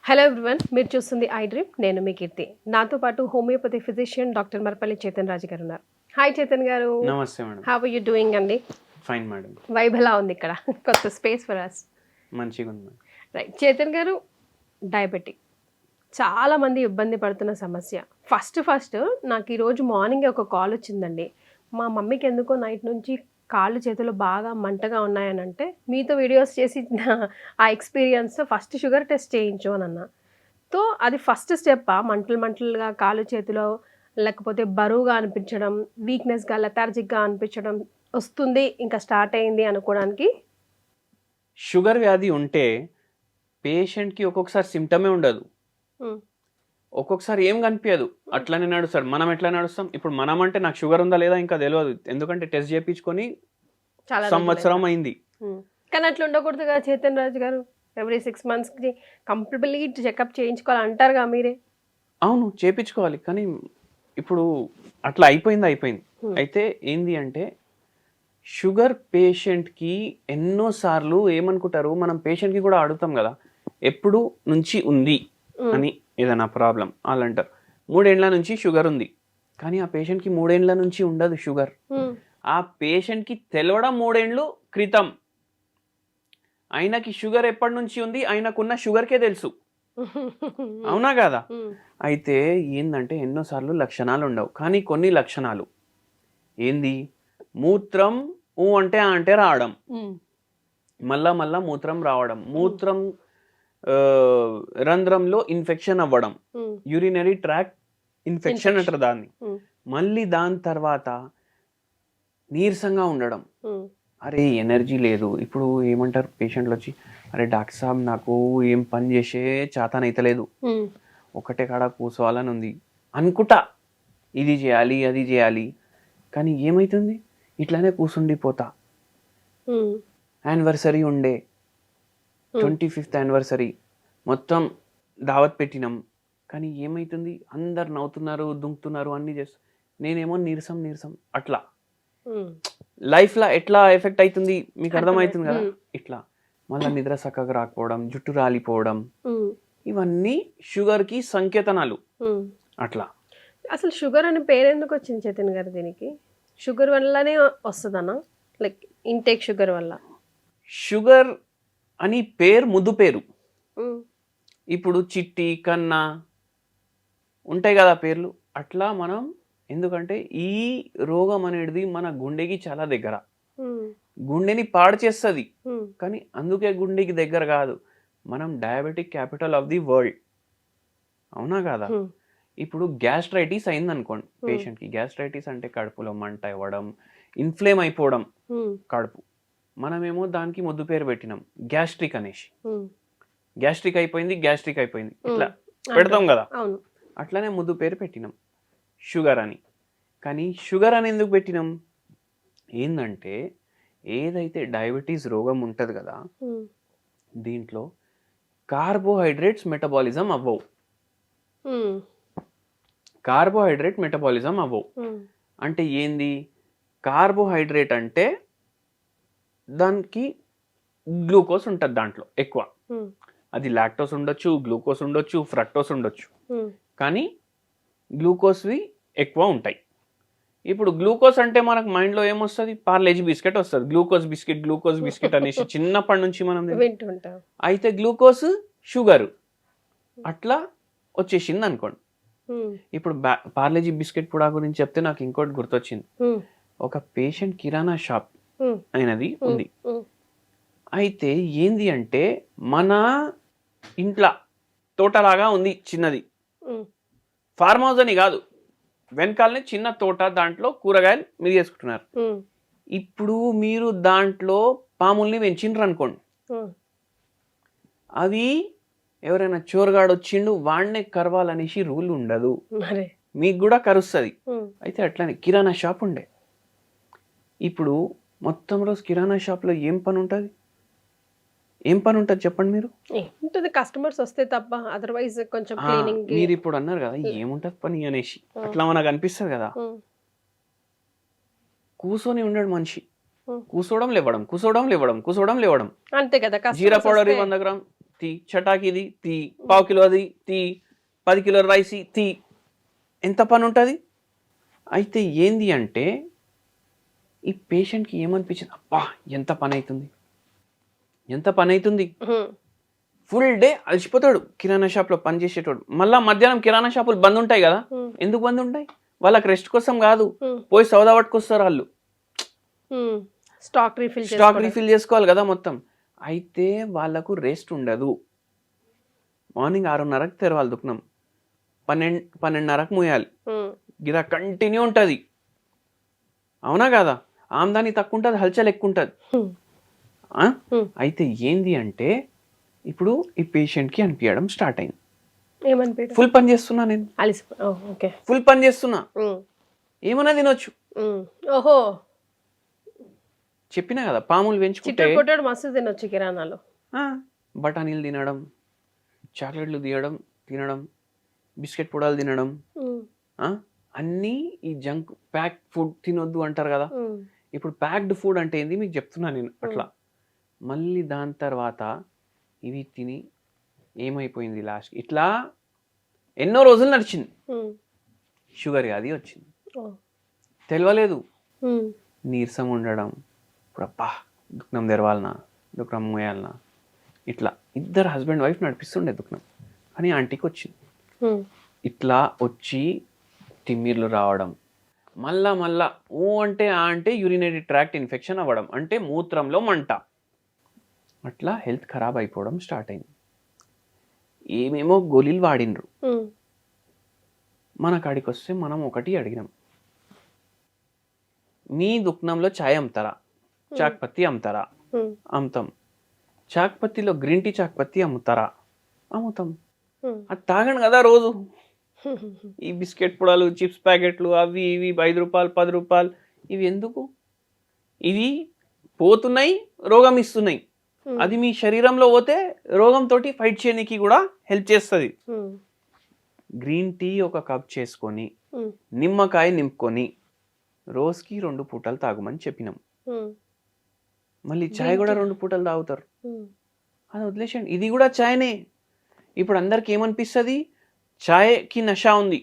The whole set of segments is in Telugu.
హలో ఎవ్రీవన్, మీరు చూస్తుంది ఐ డ్రీమ్. నేను మీ కీర్తి. నాతో పాటు homeopathy physician doctor Marapalli Chetan Raju గారు ఉన్నారు. హాయ్ చేతన్ గారు. నమస్తే madam. How are you doing అండి? Fine madam. వైబ్ ఎలా ఉంది ఇక్కడ? కొత్త స్పేస్ ఫర్ అస్. మంచిగా ఉంది. రైట్. చేతన్ గారు, డయాబెటిక్ చాలా మంది ఇబ్బంది పడుతున్న సమస్య. ఫస్ట్ నాకు ఈరోజు మార్నింగ్ ఒక కాల్ వచ్చిందండి. మా మమ్మీకి ఎందుకో నైట్ నుంచి కాళ్ళు చేతులు బాగా మంటగా ఉన్నాయని అంటే, మీతో వీడియోస్ చేసి ఆ ఎక్స్పీరియన్స్ ఫస్ట్ షుగర్ టెస్ట్ చేయించు అని అన్న. సో అది ఫస్ట్ స్టెప్. మంటలుగా కాళ్ళు చేతిలో, లేకపోతే బరువుగా అనిపించడం, వీక్నెస్గా లెథార్జిక్గా అనిపించడం వస్తుంది, ఇంకా స్టార్ట్ అయింది అనుకోవడానికి. షుగర్ వ్యాధి ఉంటే పేషెంట్కి ఒక్కొక్కసారి సిమ్టమే ఉండదు, ఒక్కొక్కసారి ఏం కనిపించదు, అట్లనే నడుస్తాడు. మనం ఎట్లా నడుస్తాం? ఇప్పుడు మనం అంటే నాకు షుగర్ ఉందా లేదా ఇంకా తెలియదు, ఎందుకంటే టెస్ట్ చేయించుకొని చాలా సంవత్సరం అయింది. కానీ అట్లా ఉండకూడదు కదా చేతన్ రాజు గారు. ఎవ్రీ 6 monthsకి కంప్లీట్ చెకప్ చేయించుకోవాలి అంటారుగా మీరే. అవును, చేయించుకోవాలి. కానీ ఇప్పుడు అట్లా అయిపోయింది. అయితే ఏంది అంటే, షుగర్ పేషెంట్కి ఎన్నోసార్లు ఏమనుకుంటారు, మనం పేషెంట్కి కూడా అడుగుతాం కదా, ఎప్పుడు నుంచి ఉంది అని ఏదైనా ప్రాబ్లం. వాళ్ళు అంటారు 3 ఏళ్ల నుంచి షుగర్ ఉంది. కానీ ఆ పేషెంట్కి 3 ఏళ్ల నుంచి ఉండదు షుగర్. ఆ పేషెంట్కి తెలవడం 3 ఏళ్ళు క్రితం. ఆయనకి షుగర్ ఎప్పటి నుంచి ఉంది ఆయనకున్న షుగర్కే తెలుసు. అవునా కదా? అయితే ఏంటంటే ఎన్నోసార్లు లక్షణాలు ఉండవు, కానీ కొన్ని లక్షణాలు ఏంది, మూత్రం అంటే రావడం, మళ్ళా మూత్రం రావడం, మూత్రం రంధ్రంలో ఇన్ఫెక్షన్ అవ్వడం, యూరినరీ ట్రాక్ ఇన్ఫెక్షన్ అంటారు దాన్ని. మళ్ళీ దాని తర్వాత నీరసంగా ఉండడం, అరే ఎనర్జీ లేదు. ఇప్పుడు ఏమంటారు పేషెంట్లు వచ్చి, అరే డాక్టర్ సాబ్ నాకు ఏం పని చేసే చేతనైతలేదు, ఒకటే కాడ కూర్చోవాలని ఉంది అనుకుంటా, ఇది చేయాలి అది చేయాలి, కానీ ఏమవుతుంది, ఇట్లానే కూర్చుండిపోతా. యానివర్సరీ ఉండే, 25th యానివర్సరీ, మొత్తం దావత్ పెట్టినాం, కానీ ఏమవుతుంది, అందరు నవ్వుతున్నారు, దుంకుతున్నారు, అన్నీ చేస్తారు, నేనేమో నీరసం అట్లా. లైఫ్లో ఎట్లా ఎఫెక్ట్ అవుతుంది మీకు అర్థమవుతుంది కదా. ఇట్లా మళ్ళీ నిద్ర చక్కగా రాకపోవడం, జుట్టు రాలిపోవడం, ఇవన్నీ షుగర్కి సంకేతనాలు. అట్లా. అసలు షుగర్ అనే పేరు ఎందుకు వచ్చింది చేతన్ గారు? దీనికి షుగర్ వల్లనే వస్తుందన్నా, లైక్ ఇంటేక్ షుగర్ వల్ల? షుగర్ అని పేరు ముద్దు పేరు. ఇప్పుడు చిట్టి, కన్నా ఉంటాయి కదా పేర్లు, అట్లా మనం. ఎందుకంటే ఈ రోగం అనేది మన గుండెకి చాలా దగ్గర, గుండెని పాడు చేస్తుంది. కానీ అందుకే గుండెకి దగ్గర కాదు, మనం diabetic capital of the world. అవునా కదా? ఇప్పుడు గ్యాస్ట్రైటిస్ అయింది అనుకోండి పేషెంట్కి. గ్యాస్ట్రైటిస్ అంటే కడుపులో మంట ఇవ్వడం, ఇన్ఫ్లేమ్ అయిపోవడం కడుపు. మనమేమో దానికి ముద్దు పేరు పెట్టినాం, గ్యాస్ట్రిక్ అనేసి. గ్యాస్ట్రిక్ అయిపోయింది ఇట్లా పెడతాం కదా, అట్లానే ముద్దు పేరు పెట్టినాం షుగర్ అని. కానీ షుగర్ అని ఎందుకు పెట్టినాం? ఏంటంటే ఏదైతే డయాబెటీస్ రోగం ఉంటుంది కదా, దీంట్లో కార్బోహైడ్రేట్స్ మెటబాలిజం అవ్వవు. అంటే ఏంది కార్బోహైడ్రేట్ అంటే, దానికి గ్లూకోజ్ ఉంటుంది దాంట్లో ఎక్కువ. అది లాక్టోస్ ఉండొచ్చు, గ్లూకోజ్ ఉండొచ్చు, ఫ్రక్టోస్ ఉండొచ్చు, కానీ గ్లూకోజ్వి ఎక్కువ ఉంటాయి. ఇప్పుడు గ్లూకోజ్ అంటే మనకు మైండ్లో ఏమొస్తుంది, పార్లేజీ బిస్కెట్ వస్తుంది, గ్లూకోజ్ బిస్కెట్ అనేసి చిన్నప్పటి నుంచి మనం వింటుంటాం. అయితే గ్లూకోజ్ షుగర్ అట్లా వచ్చేసింది అనుకోండి. ఇప్పుడు పార్లేజీ బిస్కెట్ కూడా గురించి చెప్తే నాకు ఇంకోటి గుర్తొచ్చింది. ఒక పేషెంట్ కిరాణా షాప్ అయినది ఉంది. అయితే ఏంది అంటే, మన ఇంట్లో తోటలాగా ఉంది చిన్నది, ఫార్మ్ హౌస్ అని కాదు, వెనకాలనే చిన్న తోట, దాంట్లో కూరగాయలు మీరు చేసుకుంటున్నారు. ఇప్పుడు మీరు దాంట్లో పాముల్ని పెంచిండ్రు అనుకోండి, అవి ఎవరైనా చోరగాడు వచ్చిండు వాడినే కరవాలనేసి రూల్ ఉండదు, మీకు కూడా కరుస్తుంది. అయితే అట్లానే కిరాణా షాప్ ఉండే. ఇప్పుడు మొత్తం రోజు కిరాణా షాప్లో ఏం పని ఉంటుంది చెప్పండి మీరు? కస్టమర్స్ వస్తే తప్ప, అదర్వైజ్ కొంచెం క్లీనింగ్. మీరు ఇప్పుడు అన్నారు కదా ఏముంటది పని అనేసి, అట్లా మనకు అనిపిస్తుంది కదా. కూర్చొని ఉండడు మనిషి, కూర్చోవడం లేవడం, అంతే కదా. జీరా పౌడర్ 100 గ్రామ్, తీ, చటాకీది తీ, పావు కిలోది తీ, 10 కిలోల రైస్ తీ. ఎంత పని ఉంటుంది? అయితే ఏంది అంటే ఈ పేషెంట్కి ఏమనిపించింది, అబ్బా ఎంత పని అవుతుంది, ఎంత పని అవుతుంది. ఫుల్ డే అలసిపోతాడు కిరాణా షాప్లో పనిచేసేటోడు. మళ్ళీ మధ్యాహ్నం కిరాణా షాపులు బంద్ ఉంటాయి కదా. ఎందుకు బంద్ ఉంటాయి? వాళ్ళకి రెస్ట్ కోసం కాదు, పోయి సౌదా పట్టుకొస్తారు వాళ్ళు. స్టాక్ రీఫిల్ చేసుకోవాలి కదా మొత్తం. అయితే వాళ్ళకు రెస్ట్ ఉండదు. మార్నింగ్ 6:30కి తెరవాలి దుకాణం, 12:30కి మూయాలి, గిరా కంటిన్యూ ఉంటుంది. అవునా కదా? ఆమ్దాని తక్కువ ఉంటుంది, హల్చల్ ఎక్కువ ఉంటుంది. అయితే ఏంది అంటే ఇప్పుడు ఈ పేషెంట్కి అనిపించడం స్టార్ట్ అయింది, ఫుల్ పని చేస్తున్నా నేను, ఫుల్ పని చేస్తున్నా, ఏమన్నా తినొచ్చు. ఓహో, చెప్పినా కదా పాములు పెంచుకుంటే మస్తు తినొచ్చు కిరాణాలో. బఠానీలు తినడం, చాక్లెట్లు తినడం, బిస్కెట్ పొడాలు తినడం, అన్నీ ఈ జంక్ ప్యాక్ ఫుడ్ తినొద్దు అంటారు కదా. ఇప్పుడు ప్యాక్డ్ ఫుడ్ అంటే ఏంది మీకు చెప్తున్నా నేను. అట్లా మళ్ళీ దాని తర్వాత ఇవి తిని ఏమైపోయింది లాస్ట్ ఇట్లా ఎన్నో రోజులు నడిచింది. షుగర్ వ్యాధి వచ్చింది, తెలియలేదు. నీరసం ఉండడం, ఇప్పుడు అబ్బా దుకాణం తెరవాలనా, దుకాణం మోయాలనా, ఇట్లా ఇద్దరు హస్బెండ్ వైఫ్ నడిపిస్తుండే దుకాణం. కానీ ఆంటీకి వచ్చింది. ఇట్లా వచ్చి తిమ్మిర్లు రావడం, మళ్ళా అంటే యూరినరీ ట్రాక్ట్ ఇన్ఫెక్షన్ అవ్వడం, అంటే మూత్రంలో మంట, అట్లా హెల్త్ ఖరాబ్ అయిపోవడం స్టార్ట్ అయింది. ఏమేమో గోళీలు వాడినరు. మన కాడికి వస్తే మనం ఒకటి అడిగినాం, మీ దుకాణంలో ఛాయ్ అమ్ముతారా, చాక్పత్తి అమ్ముతారా? అమ్ముతాం. చాక్పత్తిలో గ్రీన్ టీ చాక్పత్తి అమ్ముతారా? అమ్ముతాం. అది తాగండి కదా రోజు. ఈ బిస్కెట్ పొడాలు, చిప్స్ ప్యాకెట్లు, అవి ఇవి 5 రూపాయలు 10 రూపాయలు, ఇవి ఎందుకు? ఇవి పోతున్నాయి, రోగం ఇస్తున్నాయి. అది మీ శరీరంలో పోతే రోగంతో ఫైట్ చేయడానికి కూడా హెల్ప్ చేస్తుంది. గ్రీన్ టీ ఒక కప్ చేసుకొని నిమ్మకాయ నింపుకొని రోజుకి 2 పూటలు తాగమని చెప్పినాం. మళ్ళీ చాయ్ కూడా 2 పూటలు తాగుతారు, అది వదిలేసండి. ఇది కూడా చాయ్నే. ఇప్పుడు అందరికి ఏమనిపిస్తుంది, చాయ్కి నష ఉంది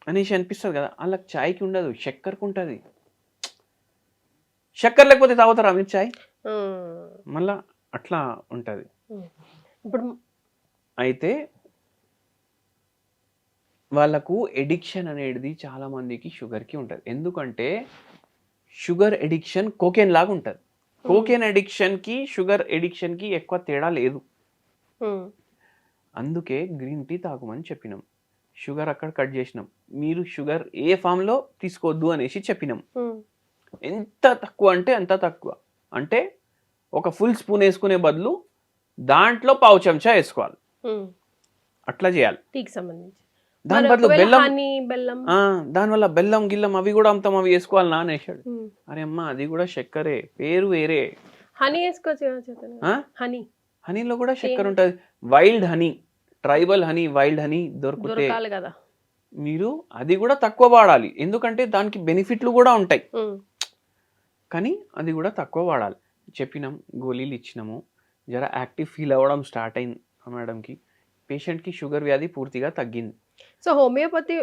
అనేసి అనిపిస్తుంది కదా. వాళ్ళకి చాయ్కి ఉండదు, చక్కెరకు ఉంటుంది. చక్కెర లేకపోతే తాగుతారా మీరు చాయ్? మళ్ళా అట్లా ఉంటుంది. ఇప్పుడు అయితే వాళ్ళకు ఎడిక్షన్ అనేది చాలా మందికి షుగర్కి ఉంటుంది. ఎందుకంటే షుగర్ ఎడిక్షన్ కోకెన్ లాగా ఉంటుంది. కోకెన్ ఎడిక్షన్కి షుగర్ ఎడిక్షన్కి ఎక్కువ తేడా లేదు. అందుకే గ్రీన్ టీ తాగమని చెప్పినాం, షుగర్ అక్కడ కట్ చేసినాం. మీరు షుగర్ ఏ ఫామ్లో తీసుకోవద్దు అనేసి చెప్పినాం. ఎంత తక్కువ అంటే అంత తక్కువ. అంటే ఒక ఫుల్ స్పూన్ వేసుకునే బదులు దాంట్లో పావు చెంచా వేసుకోవాలి, అట్లా చేయాలి. టీకి సంబంధించి దాని బదులు బెల్లం, దానివల్ల బెల్లం గిల్లం అవి కూడా అమ్ముతాం, అవి వేసుకోవాలి నా అనేసాడు. అరే అమ్మ అది కూడా చక్కెరే, పేరు వేరే. హనీ వేసుకోవచ్చు, హనీలో కూడా చక్కెర ఉంటుంది. Wild honey, tribal honey, wild honey దొరుకుతాయి కదా, మీరు అది కూడా తక్కువ వాడాలి. ఎందుకంటే దానికి బెనిఫిట్లు కూడా ఉంటాయి, కానీ అది కూడా తక్కువ వాడాలి. చెప్పినాం, గోళీలు ఇచ్చినాము, జర యాక్టివ్ ఫీల్ అవ్వడం స్టార్ట్ అయింది మేడంకి. పేషెంట్కి షుగర్ వ్యాధి పూర్తిగా తగ్గింది. సో హోమియోపతి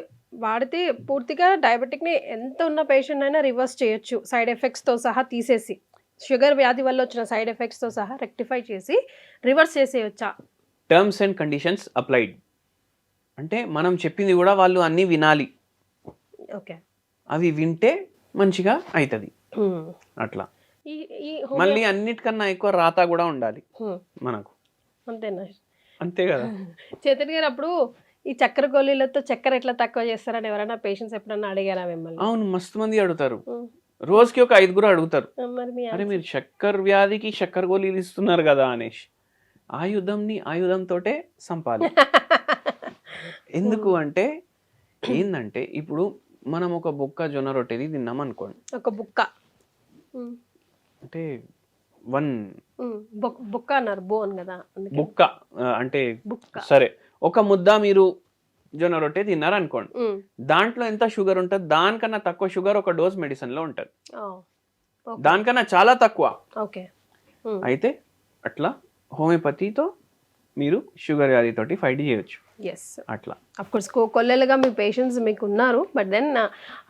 వాడితే పూర్తిగా డయాబెటిక్ని ఎంత ఉన్న పేషెంట్ అయినా రివర్స్ చేయొచ్చు, సైడ్ ఎఫెక్ట్స్తో సహా తీసేసి. షుగర్ వ్యాధి వల్ల వచ్చిన సైడ్ ఎఫెక్ట్స్తో సహా రెక్టిఫై చేసి రివర్స్ చేసేయచ్చా? Terms and conditions applied. అంటే మనం చెప్పింది కూడా వాళ్ళు అన్నీ వినాలి. ఓకే, అవి వింటే మంచిగా అవుతుంది. అట్లా మళ్ళీ అన్నిటికన్నా ఎక్కువ రాత కూడా ఉండాలి మనకు. అంతేనా? అంతే కదా. చేతన్ గారు, అప్పుడు ఈ చక్కెర గోళీలతో చక్కెర ఎట్లా తక్కువ చేస్తారని ఎవరైనా పేషెంట్స్ ఎప్పుడన్నా అడిగారా మిమ్మల్ని? అవును, మస్తు మంది అడుగుతారు. రోజుకి ఒక 5 అడుగుతారు, అరే మీరు చక్కెర వ్యాధికి చక్కెర గోళీలు ఇస్తున్నారు కదా అనేసి. ఆయుధంతోటే సంపాలి. ఎందుకు అంటే ఏంటంటే ఇప్పుడు మనం ఒక బుక్క జొన్న రొట్టెది తిన్నాం అనుకోండి, ఒక బుక్క అంటే బుక్క అన్నారు, బోన్ కదా, బుక్క అంటే సరే ఒక ముద్ద మీరు జొన్న రొట్టె తిన్నారు అనుకోండి, దాంట్లో ఎంత షుగర్ ఉంటుంది, దానికన్నా తక్కువ షుగర్ ఒక డోస్ మెడిసిన్ లో ఉంటుంది, దానికన్నా చాలా తక్కువ. ఓకే. అయితే అట్లా హోమియోపతితో మీరు షుగర్ వ్యాధితోటి ఫైట్ చేయొచ్చు ఎస్ అట్లా. అఫ్కోర్స్ కొల్లెలుగా మీ పేషెంట్స్ మీకు ఉన్నారు, బట్ దెన్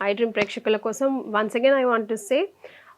ఐ డ్రీమ్ ప్రేక్షకుల కోసం once again I want to say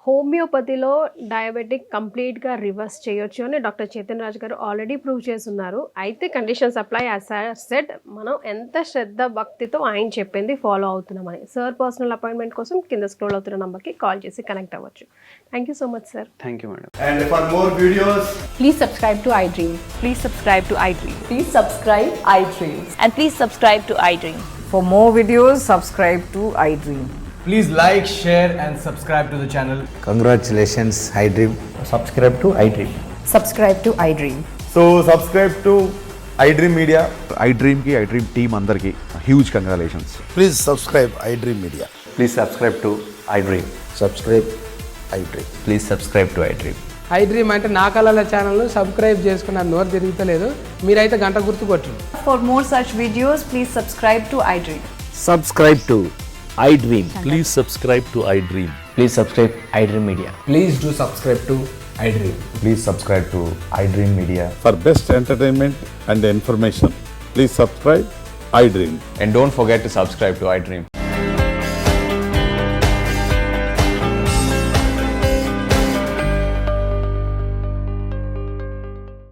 హోమియోపతిలో డయాబెటిక్ కంప్లీట్గా రివర్స్ చేయొచ్చు అని డాక్టర్ చైతన్య రాజ్ గారు ఆల్రెడీ ప్రూవ్ చేస్తున్నారు. అయితే కండిషన్స్ అప్లై యాజ్ సెట్ మనం ఎంత శ్రద్ధ భక్తితో ఆయన చెప్పింది ఫాలో అవుతున్నామని. సార్ పర్సనల్ అపాయింట్మెంట్ కోసం కింద స్క్రోల్ అవుతున్న నెంబర్కి కాల్ చేసి కనెక్ట్ అవ్వచ్చు. Thank you so much sir. Thank you madam. And for more videos, Please subscribe to iDream. Please subscribe to iDream. Please subscribe iDream. And please subscribe to iDream. For more videos, subscribe to iDream. please like, share and subscribe to the channel. Congratulations, iDream. Subscribe to iDream. Subscribe to iDream. So subscribe to iDream Media. iDream की iDream team अंदर की huge congratulations. Please subscribe iDream Media. Please subscribe to iDream. Subscribe iDream. Please subscribe to iDream. iDream అంటే నా కళల ఛానల్ను సబ్స్క్రైబ్ చేసుకున్న నోరు తిరుగుతలేదు, మీరైతే గంట గుర్తు కొట్టండి. For more such videos, please subscribe to iDream. Subscribe to iDream. Please subscribe to iDream. Please subscribe iDream Media. Please do subscribe to iDream. Please subscribe to iDream Media. For best entertainment and information, please subscribe iDream. And don't forget to subscribe to iDream.